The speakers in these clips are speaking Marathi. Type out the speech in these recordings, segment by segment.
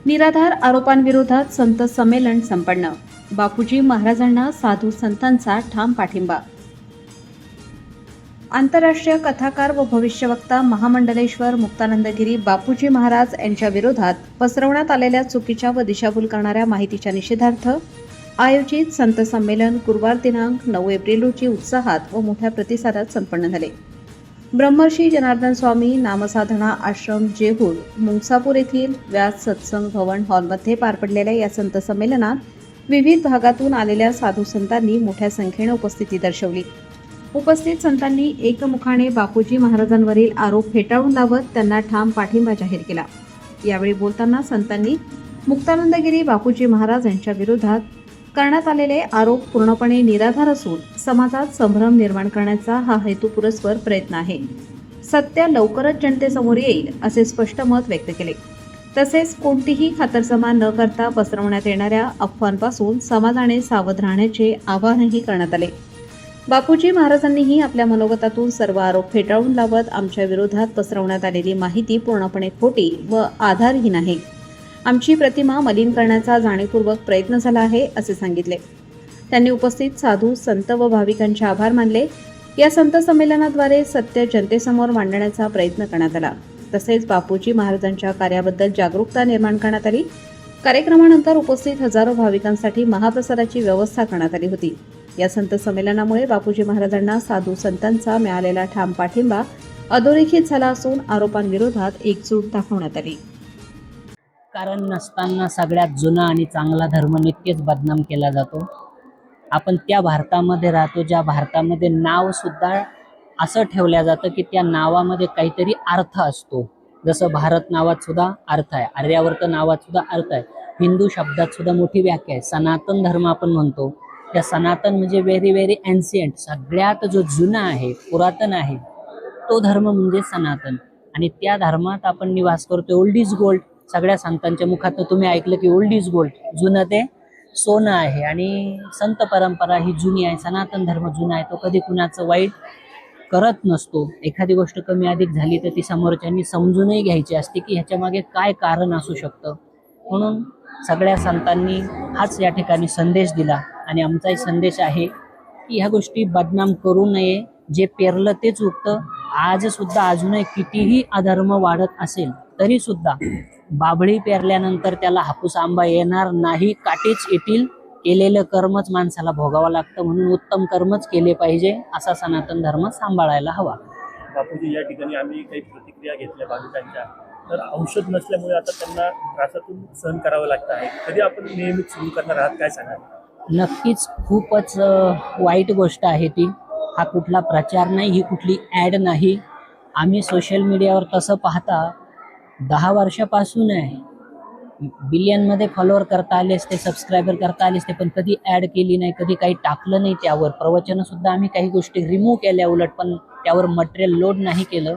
निराधार आरोपांविरोधात संत संमेलन संपन्न. बापूजी महाराजांना साधू संतांचा ठाम पाठिंबा. आंतरराष्ट्रीय कथाकार व भविष्यवक्ता महामंडलेश्वर मुक्तानंदगिरी बापूजी महाराज यांच्या विरोधात पसरवण्यात आलेल्या चुकीच्या व दिशाभूल करणाऱ्या माहितीच्या निषेधार्थ आयोजित संत संमेलन गुरुवार दिनांक 9 एप्रिल रोजी उत्साहात व मोठ्या प्रतिसादात संपन्न झाले. ब्रह्मर्षी जनार्दन स्वामी नामसाधना आश्रम जेहूर मुंगसापूर येथील व्यास सत्संग भवन हॉलमध्ये पार पडलेल्या या संत संमेलनात विविध भागातून आलेल्या साधू संतांनी मोठ्या संख्येने उपस्थिती दर्शवली. उपस्थित संतांनी एकमुखाने बापूजी महाराजांवरील आरोप फेटाळून लावत त्यांना ठाम पाठिंबा जाहीर केला. यावेळी बोलताना संतांनी मुक्तानंदगिरी बापूजी महाराज यांच्या विरोधात करण्यात आलेले आरोप पूर्णपणे निराधार असून समाजात संभ्रम निर्माण करण्याचा हा हेतुपुरस्सर प्रयत्न आहे. सत्य लवकरच जनतेसमोर येईल असे स्पष्ट मत व्यक्त केले. तसेच कोणतीही खातरजमा न करता पसरवण्यात येणाऱ्या अफवांपासून समाजाने सावध राहण्याचे आवाहनही करण्यात आले. बापूजी महाराजांनीही आपल्या मनोगतातून सर्व आरोप फेटाळून लावत आमच्या विरोधात पसरवण्यात आलेली माहिती पूर्णपणे खोटी व आधारहीन आहे. आमची प्रतिमा मलिन करण्याचा जाणीवपूर्वक प्रयत्न झाला आहे असे सांगितले. त्यांनी उपस्थित साधू संत व भाविकांचे आभार मानले. या संत संमेलनाद्वारे सत्य जनतेसमोर मांडण्याचा प्रयत्न करण्यात आला. तसेच बापूजी महाराजांच्या कार्याबद्दल जागरूकता निर्माण करण्यात आली. कार्यक्रमानंतर उपस्थित हजारो भाविकांसाठी महाप्रसादाची व्यवस्था करण्यात आली होती. या संत संमेलनामुळे बापूजी महाराजांना साधू संतांचा मिळालेला ठाम पाठिंबा अधोरेखित झाला असून आरोपांविरोधात एकजूट दाखवण्यात आली. कारण नसताना सगळ्यात जुना आणि चांगला धर्म नित्यच बदनाम केला जातो. आपण त्या भारतामध्ये राहतो ज्या भारतामध्ये नाव सुद्धा असं ठेवलं जातं की त्या नावामध्ये काहीतरी अर्थ असतो. जसं भारत नावात सुद्धा अर्थ आहे, आर्यावर्त नावात सुद्धा अर्थ आहे, हिंदू शब्दात सुद्धा मोठी व्याख्या आहे. सनातन धर्म आपण म्हणतो. त्या सनातन म्हणजे व्हेरी व्हेरी एन्शियंट, सगळ्यात जो जुना आहे, पुरातन आहे, तो धर्म म्हणजे सनातन. आणि त्या धर्मात आपण निवास करतो. Old is gold. सगळ्या संतांच्या मुखात तुम्ही ऐकलं की ओल्ड इज गोल्ड, जुनं ते सोनं आहे. आणि संत परंपरा ही जुनी आहे, सनातन धर्म जुना आहे. तो कधी कुणाचं वाईट करत नसतो. एखादी गोष्ट कमी अधिक झाली तर ती समोरच्यांनी समजूनही घ्यायची असते की ह्याच्या मागे काय कारण असू शकतं. म्हणून सगळ्या संतांनी हाच या ठिकाणी संदेश दिला आणि आमचाही संदेश आहे की ह्या गोष्टी बदनाम करू नये. जे पेरलं तेच उगतं. आज सुद्धा अजूनही कितीही अधर्म वाढत असेल तरी सुद्धा बाभळी पेरल्यानंतर त्याला हापूस आंबा येणार नाही, काटेच येतील. केलेलं कर्मच माणसाला भोगावं लागतं. म्हणून उत्तम कर्मच केले पाहिजे, असा सनातन धर्म सांभाळायला हवा. बापूजी, या ठिकाणी आम्ही काही प्रतिक्रिया घेतल्या भाविकांच्या. तर औषध नसल्यामुळे आता त्यांना त्रासातून सहन करावं लागतं आहे. कधी आपण नेहमीच सुरू करणार आहात, काय सांगाल? नक्कीच खूपच वाईट गोष्ट आहे ती. हा कुठला प्रचार नाही, ही कुठली ॲड नाही. आम्ही सोशल मीडियावर तसं पाहता 10 वर्षापासून आहे. बिलियनमध्ये फॉलोअर करता आले असते, सबस्क्रायबर करता आले असते, पण कधी ॲड केली नाही, कधी काही टाकलं नाही. त्यावर प्रवचनंसुद्धा आम्ही काही गोष्टी रिमूव्ह केल्या, उलट पण त्यावर मटेरियल लोड नाही केलं.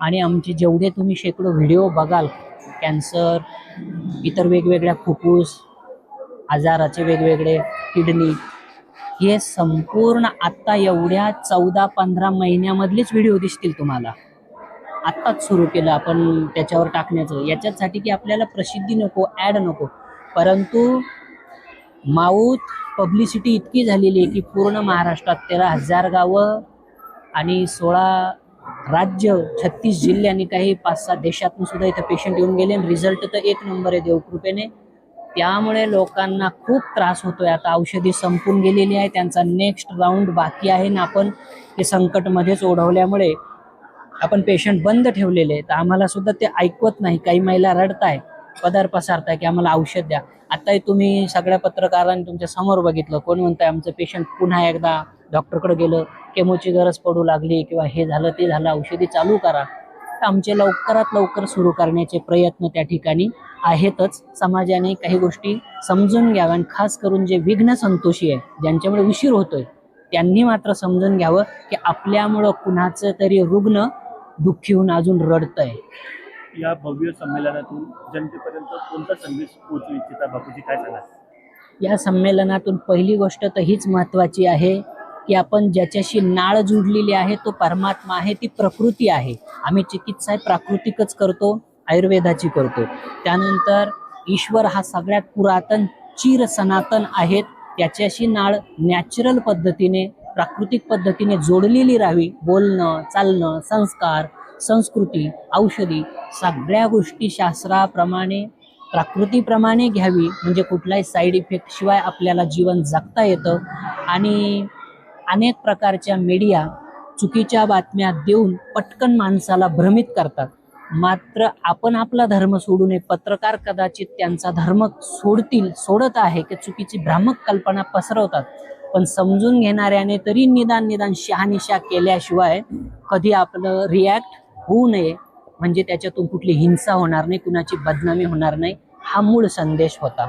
आणि आमचे जेवढे तुम्ही शेकडो व्हिडिओ बघाल, कॅन्सर, इतर वेगवेगळ्या फुफ्फुस आजाराचे वेगवेगळे, किडनी, हे संपूर्ण आत्ता एवढ्या 14-15 महिन्यामधलेच व्हिडिओ दिसतील तुम्हाला. आत्ताच सुरू केलं आपण त्याच्यावर टाकण्याचं, याच्यासाठी की आपल्याला प्रसिद्धी नको, ॲड नको. परंतु माऊथ पब्लिसिटी इतकी झालेली आहे की पूर्ण महाराष्ट्रात 13,000 गावं आणि 16 राज्य, 36 जिल्ह्यांनी, काही 5-6 देशातून सुद्धा इथं पेशंट येऊन गेले. आणि रिझल्ट तर 1 नंबर आहे देवकृपेने. त्यामुळे लोकांना खूप त्रास होतोय. आता औषधी संपून गेलेली आहे, त्यांचा नेक्स्ट राऊंड बाकी आहे ना आपण हे संकटमध्येच ओढवल्यामुळे आपण पेशंट बंद ठेवलेले आहेत. आम्हाला सुद्धा ते ऐकवत नाही. काही महिला रडताय, पदर पसारताय की आम्हाला औषध द्या. आताही तुम्ही सगळ्या पत्रकारांनी तुमच्या समोर बघितलं, कोण म्हणताय आमचं पेशंट पुन्हा एकदा डॉक्टरकडे गेलं, केमोची गरज पडू लागली किंवा हे झालं ते झालं, औषधी चालू करा. तर आमचे लवकरात लवकर सुरू करण्याचे प्रयत्न त्या ठिकाणी आहेतच. समाजाने काही गोष्टी समजून घ्याव्या आणि खास करून जे विघ्न संतोषी आहे, ज्यांच्यामुळे उशीर होतोय, त्यांनी मात्र समजून घ्यावं की आपल्यामुळं कुणाचं तरी रुग्ण दुःखी होऊन अजून रडतंय. या भव्य संमेलनातून जनतेपर्यंत कोणता संदेश पोहोचू इच्छिता बापूजी, काय सांगाल? या संमेलनातून पहिली गोष्ट तर हीच महत्त्वाची आहे की आपण ज्याच्याशी नाळ जुडलेली आहे तो परमात्मा आहे, ती प्रकृती आहे. आम्ही चिकित्सा प्राकृतिकच करतो, आयुर्वेदाची करतो. त्यानंतर ईश्वर हा सगळ्यात पुरातन चिर सनातन आहेत. त्याच्याशी नाळ नॅचरल पद्धतीने, प्राकृतिक पद्धतीने जोडलेली राहावी. बोलणं, चालणं, संस्कार, संस्कृती, औषधी सगळ्या गोष्टी शास्त्राप्रमाणे, प्रकृतीप्रमाणे घ्यावी. म्हणजे कुठलाही साईड इफेक्ट शिवाय आपल्याला जीवन जगता येतं. आणि अनेक प्रकारच्या मीडिया चुकीच्या बातम्या देऊन पटकन माणसाला भ्रमित करतात. मात्र आपण आपला धर्म सोडू नये. पत्रकार कदाचित त्यांचा धर्म सोडत आहे की चुकीची भ्रामक कल्पना पसरवतात. पण समजून घेणाऱ्याने तरी निदान शहानिशा केल्याशिवाय कधी आपलं रिॲक्ट होऊ नये. म्हणजे त्याच्यातून कुठली हिंसा होणार नाही, कुणाची बदनामी होणार नाही. हा मूळ संदेश होता.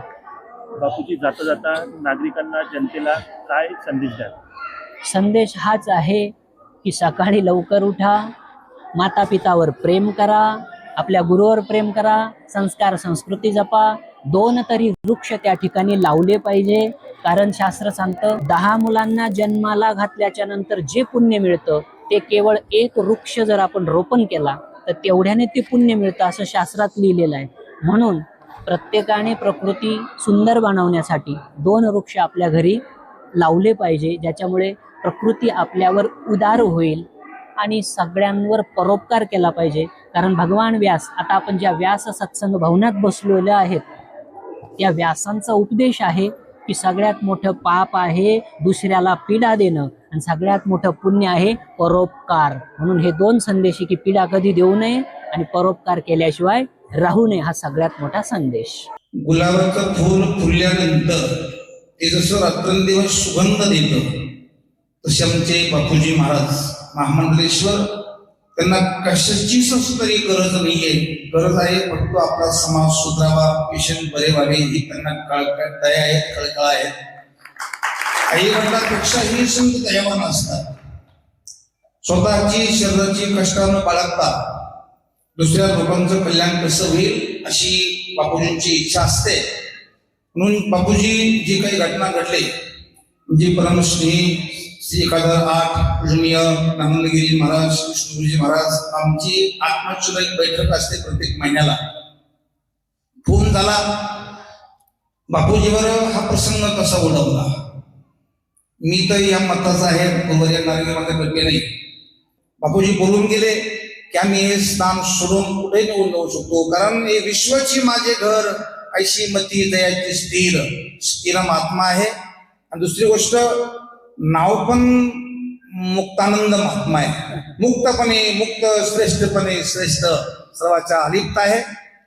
बापूजी, जाता जाता नागरिकांना, जनतेला काय संदेश द्याल? संदेश हाच आहे की सकाळी लवकर उठा, माता पितावर प्रेम करा, आपल्या गुरुवर प्रेम करा, संस्कार संस्कृती जपा. 2 तरी वृक्ष त्या ठिकाणी लावले पाहिजे. कारण शास्त्र सांगतं 10 मुलांना जन्माला घातल्याच्या नंतर जे पुण्य मिळतं ते केवळ 1 वृक्ष जर आपण रोपण केला तर तेवढ्याने ते पुण्य मिळतं असं शास्त्रात लिहिलेलं आहे. म्हणून प्रत्येकाने प्रकृती सुंदर बनवण्यासाठी 2 वृक्ष आपल्या घरी लावले पाहिजे, ज्याच्यामुळे प्रकृती आपल्यावर उदार होईल. आणि सगळ्यांवर परोपकार केला पाहिजे. कारण भगवान व्यास, आता आपण ज्या व्यास सत्संग भवनात बसलेले आहेत, या व्यासांचा उपदेश आहे की सगळ्यात मोठं पाप आहे दुसऱ्याला पीडा देणं आणि सगळ्यात मोठं पुण्य आहे परोपकार. म्हणून हे 2 संदेश, की पीडा कधी देऊ नये आणि परोपकार केल्याशिवाय राहू नये, हा सगळ्यात मोठा संदेश. गुलाबाचं फूल फुलल्यानंतर ते जसं रात्रंदिवस सुगंध देतं, तसे आमचे बापूजी महाराज महामंडलेश्वर, त्यांना कशाचीच तरी गरज नाहीये. गरज आहे फक्त आपला समाज सुधारावा, पेशंट बरे व्हावे ही त्यांना दया आहेत, कळकळा आहेत. आई वडिलांपेक्षाही संत दयावान असतात. स्वतःची शरीराची कष्टानं बाळगता दुसऱ्या लोकांचं कल्याण कसं होईल अशी बापूजींची इच्छा असते. म्हणून बापूजी जी काही घटना घडली, जी परमश्री श्री 1008 पूजनीय नामगिरी महाराज, कृष्णगुरुजी महाराज, आमची आत्मचुला एक बैठक असते प्रत्येक महिन्याला. फोन झाला, बापूजीवर हा प्रसंग कसा ओढवला. मी तर या मताचा आहे, बरोबर या नारळी माझ्या नाही. बापूजी बोलून गेले की आम्ही हे स्थान सोडून कुठे निघून जाऊ शकतो, कारण हे विश्वाची माझे घर, ऐशी मती दयाची स्थिर महात्मा आहे. आणि दुसरी गोष्ट, नाव पण मुक्तानंद महात्मा आहे. मुक्तपणे मुक्त, श्रेष्ठपणे श्रेष्ठ, सर्वाच्या अलिप्त आहे.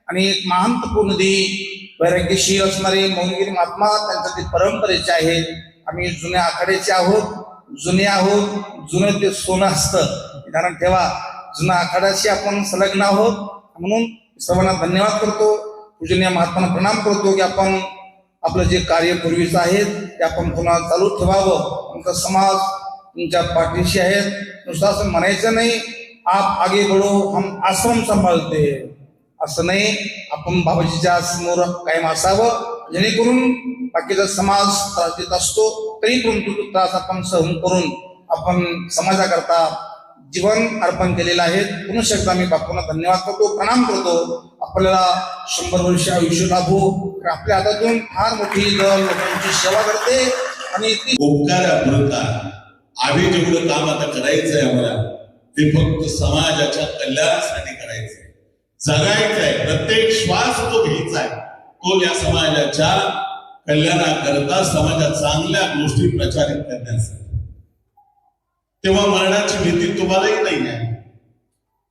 आणि एक महान तपोनिधी वैराग्यशील असणारे मौनगिरी महात्मा, त्यांच्या ते परंपरेचे आहे. आम्ही जुन्या आखाड्याचे आहोत, जुने आहोत. जुनं ते सोनं असतं, कारण ठेवा, जुन्या आखाड्याशी आपण संलग्न आहोत. म्हणून सर्वांना धन्यवाद करतो, पूजनीय महात्मांना प्रणाम करतो की आपण आपलं जे कार्य पूर्वीचं आहे ते आपण पुन्हा चालू ठेवावं. आमचा समाज तुमच्या पाठीशी आहे. नुसतं असं म्हणायचं नाही आप आगे बढो हम आश्रम सांभाळते, असं नाही. आपण बाबाजीच्या समोर कायम असावं, जेणेकरून बाकीचा समाज त्रास देत असतो तरी पण तो त्रास आपण सहन करून आपण समाजाकरता जीवन अर्पण केलेलं आहे. पुनश्च एकदा मी बापूंना धन्यवाद करतो, प्रणाम करतो. आपल्याला 100 वर्ष आयुष्य लाभो. आपल्या हातातून फार मोठी दल लोकांची सेवा करते. आणि उपकारापुरता आम्ही जेवढं काम आता करायचंय आम्हाला, ते फक्त समाजाच्या कल्याणासाठी करायचंय, जगायचंय. प्रत्येक श्वास तो घ्यायचा आहे, तो या समाजाच्या कल्याणाकरता, समाजात चांगल्या गोष्टी प्रचारित करण्यासाठी. तेव्हा मरणाची भीती तुम्हालाही नाही आहे,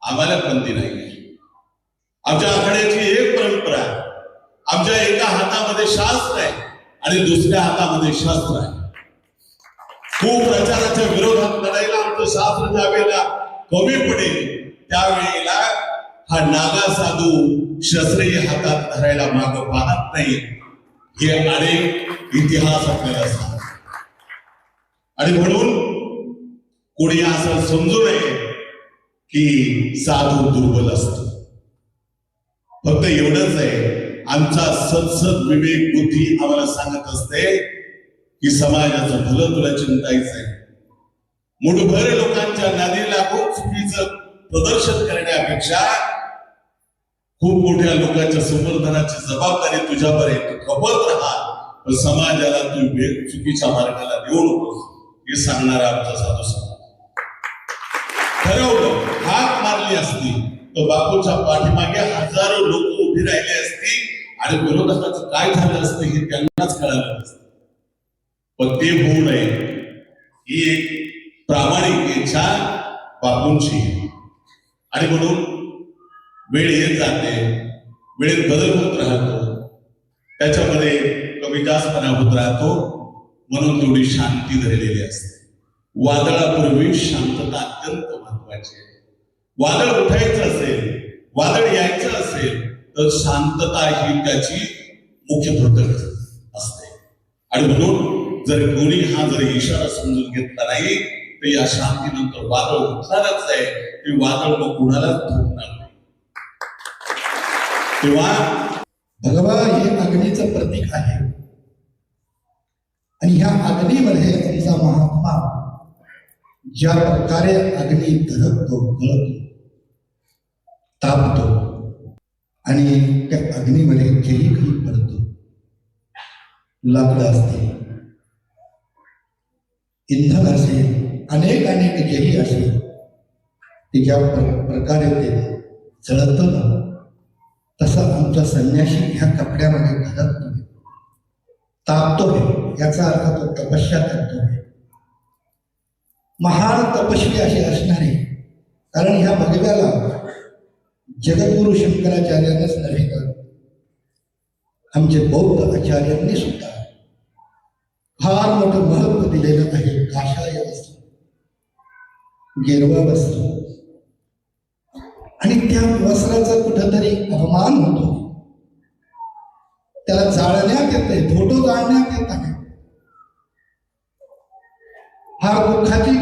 आम्हाला पण ती नाही आहे. आमच्या आखाड्याची एक परंपरा आहे, आमच्या एका हातामध्ये शास्त्र आहे आणि दुसऱ्या हातामध्ये शस्त्र आहे. खूप प्रचाराच्या विरोधात लढायला आमचं शास्त्र ज्या वेळेला कमी पडेल त्यावेळेला हा नागा साधू शस्त्रही हातात धरायला माग पाहत नाही. हे अनेक इतिहास आपल्याला सांगतात. आणि म्हणून कोणी असं समजू नये की साधू दुर्बल असतो. फक्त एवढंच आहे, आमचा सदसद विवेक बुद्धी आम्हाला सांगत असते की समाजाचं भलं तुला चिंतायचं आहे. मुठभर लोकांच्या नादी लागून चुकीचं प्रदर्शन करण्यापेक्षा खूप मोठ्या लोकांच्या संवर्धनाची जबाबदारी तुझ्यावर आहे. तू खपत राहा, पण समाजाला तू चुकीच्या मार्गाला नेऊ नकोस हे सांगणारा आमचा साधू समाज. ठरवलं, हाक मारली असती तर बापूच्या पाठीमागे हजारो लोक उभी राहिले असती आणि विरोधकाचं काय झालं असतं हे त्यांनाच कळालं नसतं. पण ते होऊ नये ही एक प्रामाणिक इच्छा बापूंची. आणि म्हणून वेळ येत जाते, वेळेत बदल होत राहतो, त्याच्यामध्ये कमी जास्तपणा होत राहतो, म्हणून तेवढी शांती धरलेली असते. वादळापूर्वी शांतता अत्यंत महत्वाची आहे. वादळ उठायचं असेल, वादळ यायचं असेल तर शांतता ही त्याची मुख्य द्योतक असते. आणि म्हणून जर कोणी हा जर इशारा समजून घेतला नाही तर या शांतीनंतर वादळ उठणारच आहे. ते वादळ मग कुणालाच धोकणार नाही. तेव्हा भगवा हे अग्नीचं प्रतीक आहे आणि ह्या अग्नीमध्ये आमचा महात्मा ज्या प्रकारे अग्नी धडकतो, गळतो, तापतो आणि त्या अग्नीमध्ये जेही काही पडतो, लाकडं असते, इंधन असेल, अनेक जेही असेल, ते ज्या प्रकारे ते जळतं ना, तसं आमचा संन्यासी ह्या कपड्यामध्ये धडकतोय, तापतोय. याचा अर्थ तो तपस्या करतोय. महान तपस्वी असे असणारे, कारण ह्या भगव्याला जगद्गुरु शंकराचार्यांनाच नव्हे तर आमचे बौद्ध आचार्यांनी सुद्धा फार मोठं महत्व दिलेलं आहे. काषाय वस्त्र, गेरवा वस्त्र, आणि त्या वस्त्राचा कुठंतरी अपमान होतो. त्याला जाळण्यात येते, फोटो जाळण्यात येत आहे. फार दुःखाची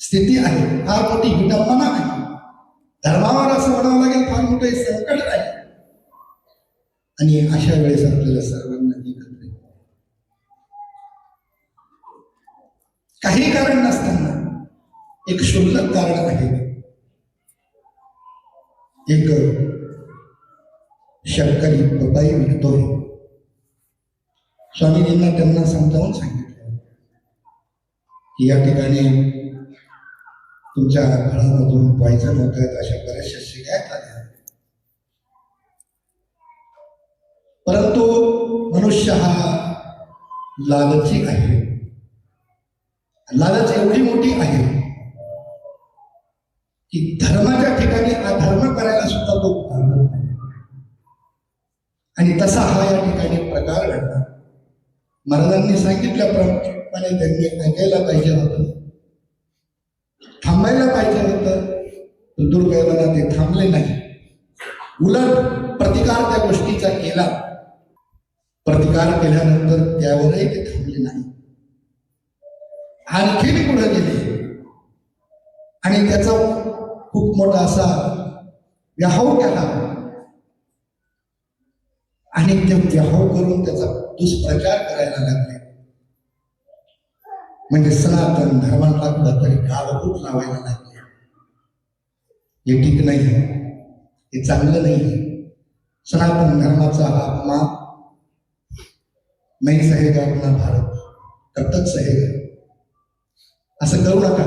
स्थिती आहे, फार मोठी विडंबना आहे. धर्मावर असं म्हणावं लागेल फार मोठं संकट आहे. आणि अशा वेळेस आपल्याला सर्वांना एकत्र काही कारण नसताना एक क्षुल्लक कारण आहे. एक शेतकरी पपई विकतोय. स्वामीजींना त्यांना समजावून सांगितलं की या ठिकाणी तुमच्या फळामधून पॉयझन होत आहेत, अशा बऱ्याचशा शिकायत आल्या. परंतु मनुष्य हा लालची आहे. लालच एवढी मोठी आहे की धर्माच्या ठिकाणी अधर्म करायला सुद्धा तो घाबरत नाही. आणि तसा हा या ठिकाणी प्रकार घडला. महाराजांनी सांगितल्याप्रमाणे त्यांनी ऐकायला पाहिजे होतं, थांबायला पाहिजे होतं, पण दुर्दैवाला ते थांबले नाही. उलट प्रतिकार त्या गोष्टीचा केला. प्रतिकार केल्यानंतर त्यावरही ते थांबले नाही, आणखीन पुढे गेले आणि त्याचा खूप मोठा असा व्याहाव केला. आणि ते व्याहाव करून त्याचा दुष्प्रचार करायला लागले. म्हणजे सनातन धर्माला कुठंतरी गालबोट लावायला लागले. हे ठीक नाही, हे चांगलं नाही. सनातन धर्माचा हा अपमान नाही सहेगा अपना भारत, कब तक सहेगा. असं करू नका,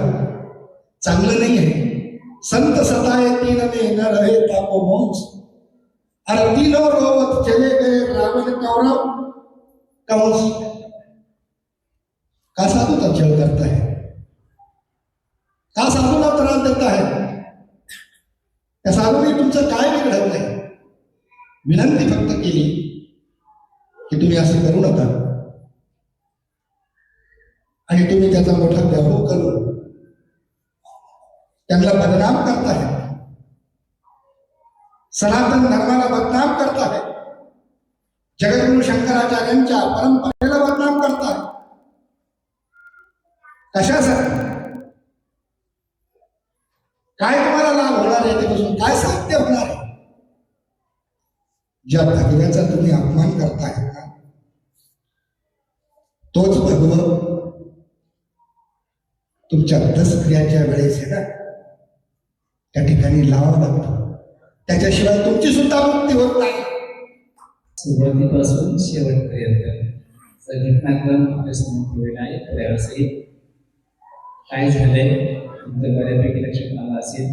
चांगलं नाही आहे. संत सताए तीन में न रहे तापोमोंस, अरे तीनों रोवत चले गए रावण कौरव कंस. का साधूचा छळ करता है? का साधूला त्रास देता है? त्या साधूने तुमचं काय बिघडत नाही. विनंती फक्त केली की तुम्ही असं करू नका. आणि तुम्ही त्याचा मोठा व्यामोह करून त्यांना बदनाम करताय, सनातन धर्माला बदनाम करताय, जगद्गुरु शंकराचार्यांच्या परंपरेला बदनाम करताय. कशासाठी? काय तुम्हाला लाभ होणार आहे त्यापासून? काय साध्य होणार आहे? ज्या भगव्याचा तुम्ही अपमान करताय ना, तोच भगव तुमच्या दसक्रियाच्या वेळेस आहे ना, त्या ठिकाणी लावा लागतो. त्याच्याशिवाय तुमची सुद्धा मुक्ती होत नाही. सुरुवातीपासून शेवटपर्यंत घटनाक्रम आपल्यासमोर ठेवलेला आहे. प्रयासहित काय झालंय तुमचं बऱ्यापैकी लक्षात आलं असेल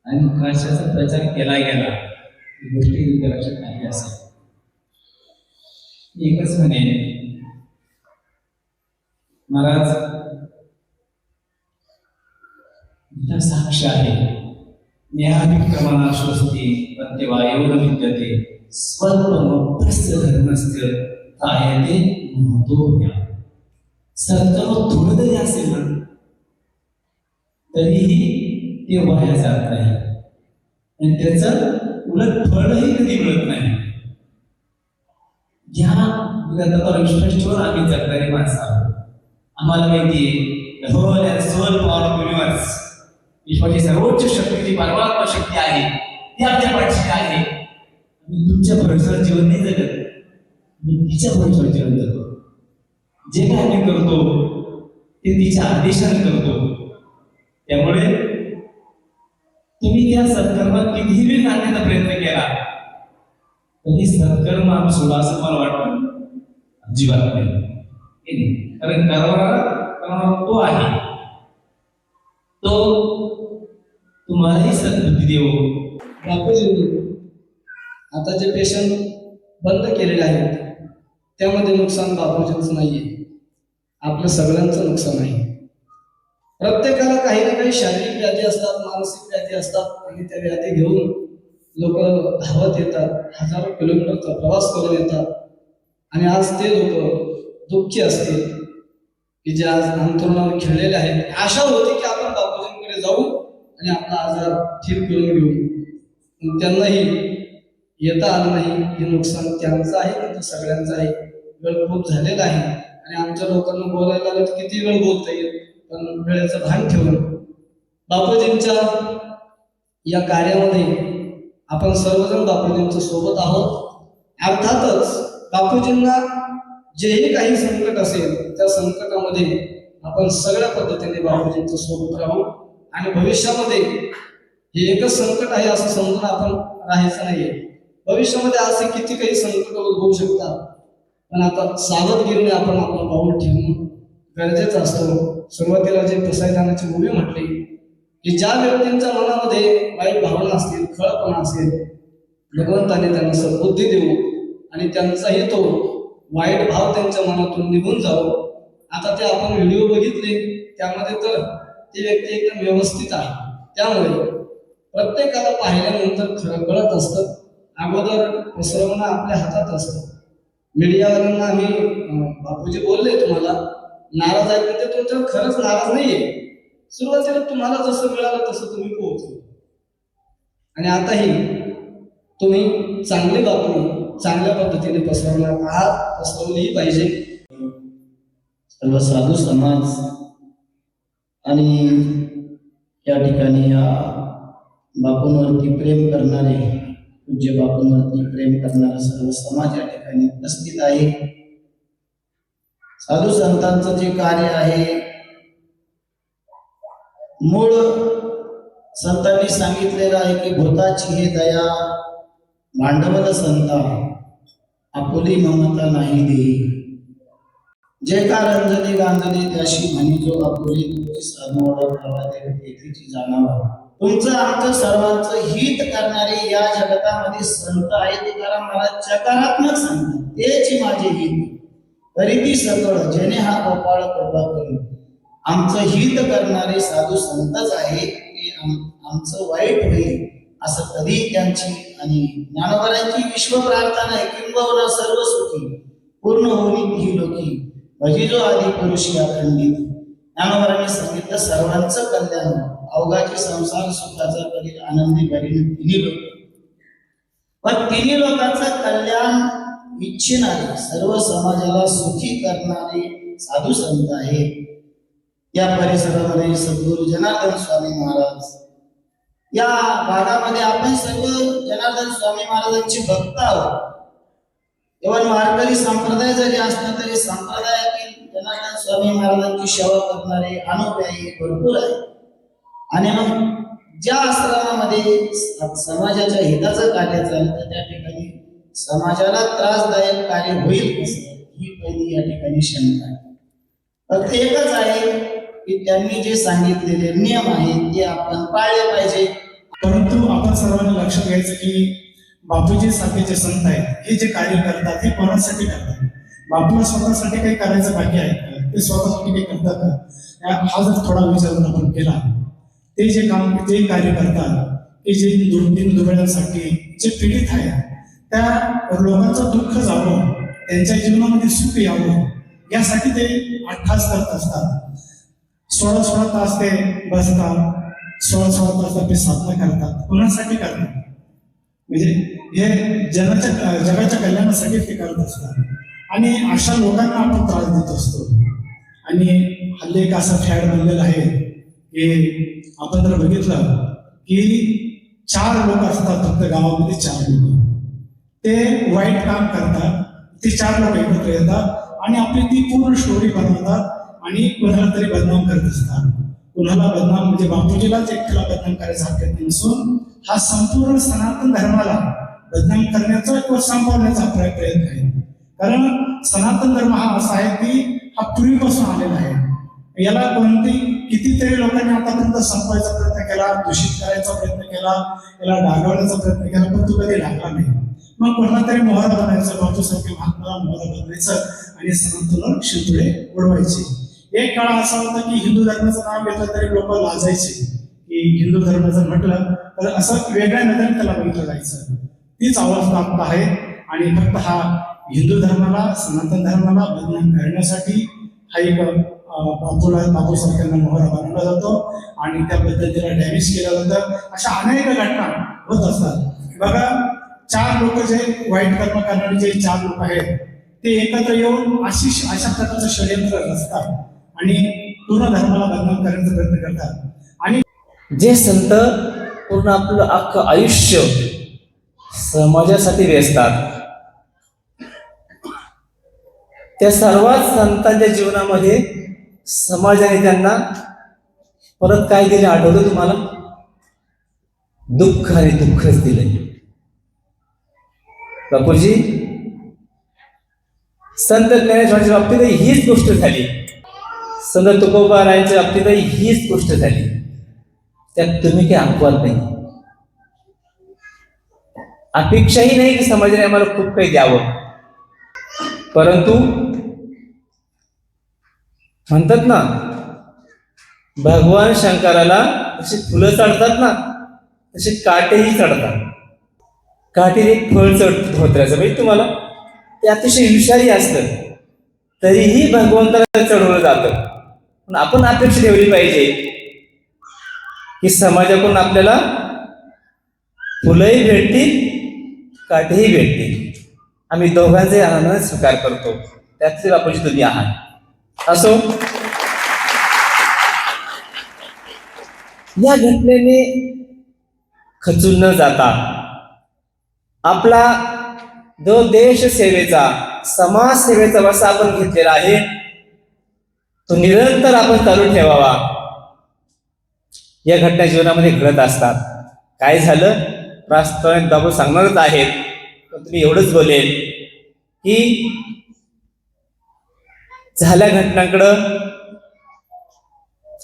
आणि कशाचा प्रचार केला गेला ही गोष्टी तुमच्या लक्षात आली असेल. एकच म्हणेन, महाराज गीता साक्ष आहे. न्यायाभिक्रमणा स्वस्ती प्रत्यवायोग विद्यते स्वल्पमप्यस्य धर्मस्य कायते महत्त्वज्ञ. सत्कर्म थोडं जरी असेल ना तरीही ते वाया जात नाही आणि त्याचं उलट फळही कधी मिळत नाही. ह्या विश्वास ठेवून आम्ही जगणारी माणसं आहोत. आम्हाला माहितीये whole and soul power of universe, विश्वाची सर्वोच्च शक्ती जी परमात्मा शक्ती आहे ती आपल्या पाठीशी आहे. मी तुमच्या भरोश्यावर जीवन नाही जगत, मी तिच्या भरोश्यावर जीवन जगतो. जे काय मी करतो ते तिच्या आदेशाने करतो. त्यामुळे तुम्ही त्या सत्कर्मात कितीही वेळ आणण्याचा प्रयत्न केला तरी सत्कर्म आम्ही सोडा असं मला वाटतं अजिबात नाही. कारण करणारा तो आहे, तो तुम्हालाही सद्बुद्धी देवो. बापूजींनी आता जे पेशंट बंद केलेले आहेत त्यामध्ये नुकसान बापूजींचं नाहीये, आपलं सगळ्यांचं नुकसान आहे. प्रत्येकाला काही ना काही शारीरिक व्याधी असतात, मानसिक व्याधी असतात आणि त्या व्याधी घेऊन लोक धावत येतात, हजारो किलोमीटरचा प्रवास करून येतात. आणि आज ते लोक दुःखी असतील की जे आज अंतरुणावर खेळलेले आहेत. आशा होती की आपण बापूजींकडे जाऊ आणि आपला आजार ठीक करून घेऊ, त्यांनाही येता आलं नाही. हे नुकसान त्यांचं आहे, त्यांचं सगळ्यांचं आहे. वेळ खूप झालेला आहे आणि आमच्या लोकांना बोलायला आलं तर किती वेळ बोलता येईल, पण वेळेचं भान ठेवून बापूजींच्या या कार्यामध्ये आपण सर्वजण बापूजींच्या सोबत आहोत. अर्थातच बापूजींना जेही काही संकट असेल त्या संकटामध्ये आपण सगळ्या पद्धतीने बापूजींच्या सोबत राहू आणि भविष्यामध्ये हे एकच संकट आहे असं समजून आपण राहायचं नाहीये. भविष्यामध्ये असे किती काही संकट उद्भवू शकतात, पण आता सावधगिरीने आपण आपलं पाऊल ठेवणं गरजेचं असतं. सुरुवातीला जे पसायदानाची उभी म्हटली की ज्या व्यक्तींच्या मनामध्ये वाईट भावना असतील, खळपणा असेल, भगवंताने त्यांना सद्बुद्धी देऊ आणि त्यांचाही तो वाईट भाव त्यांच्या मनातून निघून जावं. आता ते आपण व्हिडिओ बघितले त्यामध्ये तर ती व्यक्ती एकदम व्यवस्थित आहे. त्यामुळे प्रत्येकाला पाहिल्यानंतर खरं कळत असतं. अगोदर पसरवणं आपल्या हातात असतं. मीडियावाल्यांना आम्ही बापूजी बोलले तुम्हाला नाराज आहेत, ते तुमच्यावर खरंच नाराज नाहीये. सुरुवातीला तुम्हाला जसं मिळालं तसं तुम्ही पोहोचले आणि आताही तुम्ही चांगली बातमी चांगल्या पद्धतीने पसरवणार आहात, पसरवलीही पाहिजे. सर्व साधू समाज आणि या ठिकाणी या बापूंवरती प्रेम करणारे, पूज्य बापूंवरती प्रेम करणारा सर्व समाज या ठिकाणी उपस्थित आहे. साधू संतांचं जे कार्य आहे, मूळ संतांनी सांगितलेलं आहे की भूताची हे दया भांडवल संता आपुली ममता नाही दे. जे का रंजनी गांजली त्याशी म्हणी जो आपुली तुमची सर्वोड प्रभा तेथीची जाणावा. तुमचं आमचं सर्वांचं हित करणारे या जगतामध्ये संत आहेत. तुकाराम महाराज सकारात्मक सांगतात, तेच माझे हित करीती सकळ जेणे हा गोपाळ कृपा करू. आमचं हित करणारे साधू संतच आहे. आमचं वाईट होईल असं कधी त्यांची आणि ज्ञानोबारांची विश्व प्रार्थना आहे. किंबहुना सर्व सुखी पूर्ण होणी ही लोकी भजी जो आदि पुरुषी अखंडित. ज्ञानोबारांनी सांगितलं सर्वांचं कल्याण अवघाची संसार सुखाचा करील आनंदी भरील तिन्ही लोक. पण तिन्ही लोकांचं कल्याण इच्छिणारे सर्व समाजाला सुखी करणारे साधू संत आहेत. या परिसरामध्ये सद्गुरू जनार्दन स्वामी महाराज, या भागामध्ये आपण सर्व जनार्दन स्वामी महाराजांची भक्त आहोत. एवढं वारकरी संप्रदाय जरी असला तरी संप्रदायातील जनार्दन स्वामी महाराजांची सेवा करणारे अनुयायी भरपूर आहेत. आणि मग ज्या आश्रमामध्ये समाजाच्या हिताचं कार्य चालतं त्या ठिकाणी समाजाला त्रासदायक कार्य होईल कसं, ही पहिली या ठिकाणी शंका आहे. फक्त एकच आहे की त्यांनी जे सांगितलेले नियम आहेत ते आपण पाळले पाहिजे. परंतु आपण सर्वांनी लक्षात घ्यायचं की बापूजी सारखे संत आहेत हे जे कार्य करतात हे कोणासाठी करतात. बापूला स्वतःसाठी काही करायचं बाकी आहे का? ते स्वतःसाठी काही करतात का? हा जर थोडा विचार आपण केला, ते जे काम ते कार्य करतात की जे दिन दुबळ्यांसाठी जे पीडित आहे त्या लोकांचं दुःख जावं, त्यांच्या जीवनामध्ये सुख यावं यासाठी ते 8 तास करत असतात. 16 तास ते बसतात, 16 तास ते साधना करतात. कोणासाठी करतात? म्हणजे हे जगाच्या कल्याणासाठी ते करत असतात. आणि अशा लोकांना आपण त्रास देत असतो. आणि हल्ली एक असं फॅड बनलेलं आहे की आपण जर बघितलं की 4 लोक असतात फक्त गावामध्ये, 4 लोक ते वाईट काम करतात. ते 4 लोक एकत्र येतात आणि आपली ती पूर्ण स्टोरी बनवतात आणि कोणाला तरी बदनाम करत असतात. कोणाला बदनाम म्हणजे बापूजीलाच एकट्याला बदनाम करायचा हरकत नसून हा संपूर्ण सनातन धर्माला बदनाम करण्याचा किंवा संपवण्याचा प्रयत्न आहे. कारण सनातन धर्म हा असा आहे की हा पूर्वीपासून आलेला आहे. याला कितीतरी लोकांनी आतापर्यंत संपवायचा प्रयत्न केला, दूषित करायचा प्रयत्न केला, याला डागवण्याचा प्रयत्न केला, पण तो कधी लागला नाही. मग कोणाला तरी मोहरा बनायचं, बापूसारख्या महात्माला मोहरा बनवायचं आणि सनातनवर शिंतोडे उडवायचे. एक काळ असा होता की हिंदू धर्माचं नाव घेतलं तरी लोक लाजायचे की हिंदू धर्म जर म्हटलं तर असं वेगळ्या नजरेने त्याला बघितलं जायचं. तीच अवस्था आता आहे. आणि फक्त हा हिंदू धर्माला, सनातन धर्माला बदनाम करण्यासाठी हा एक बापूसारख्यांना मोहरा बनवला जातो आणि त्या पद्धतीला डॅमेज केलं जातं. अशा अनेक घटना होत असतात. बघा, 4 लोक जे वाईट कर्म करणारे जे 4 लोक आहेत ते एकत्र येऊन अशा प्रकारचं षडयंत्र रचतात आणि पूर्ण धर्माला बदनाम करण्याचा प्रयत्न करतात. आणि जे संत पूर्ण आपलं अख्खं आयुष्य समाजासाठी वेचतात त्या सर्वच संतांच्या जीवनामध्ये समाजाने त्यांना परत काय दिले आठवतं तुम्हाला? दुःख आणि दुःखच दिले. बापूजी संत ज्ञानेश्वरांच्या बाबतीतही हीच गोष्ट झाली, संत तुकोबारायांच्या बाबतीतही हीच गोष्ट झाली. त्यात तुम्ही काही अपवाद नाही. अपेक्षाही नाही की समाजाने आम्हाला खूप काही द्यावं, परंतु म्हणतात ना भगवान शंकराला जशी फुलं चढतात ना तसे काटेही चढतात. काटेरी एक फळ चढतं धोत्र्याचं, माहिती तुम्हाला? ते अतिशय विषारी असतं, तरीही भगवंताला चढवलं जातं. पण आपण अपेक्षा ठेवली पाहिजे की समाजाकडून आपल्याला फुलंही भेटतील, काठेही भेटतील. आम्ही दोघांचे आनंद स्वीकार करतो. त्याचे बापूजी तुम्ही आहात. असो, या घटनेने खचून न जाता आपला जो देश सेवेचा, समाज सेवेचा वसा आपण घेतलेला आहे तो निरंतर आपण चालू ठेवावा. या घटना जीवनामध्ये घडत असतात. काय झालं प्रास्ताविक बाबू सांगणारच आहेत, पण तुम्ही एवढंच बोलेल की झाल्या घटनांकडं,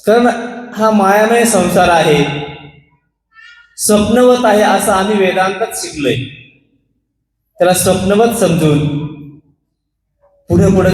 कारण हा मायामय संसार आहे, स्वप्नवत आहे असं आम्ही वेदांतात शिकलोय. त्याला स्वप्नवत समजून पुढे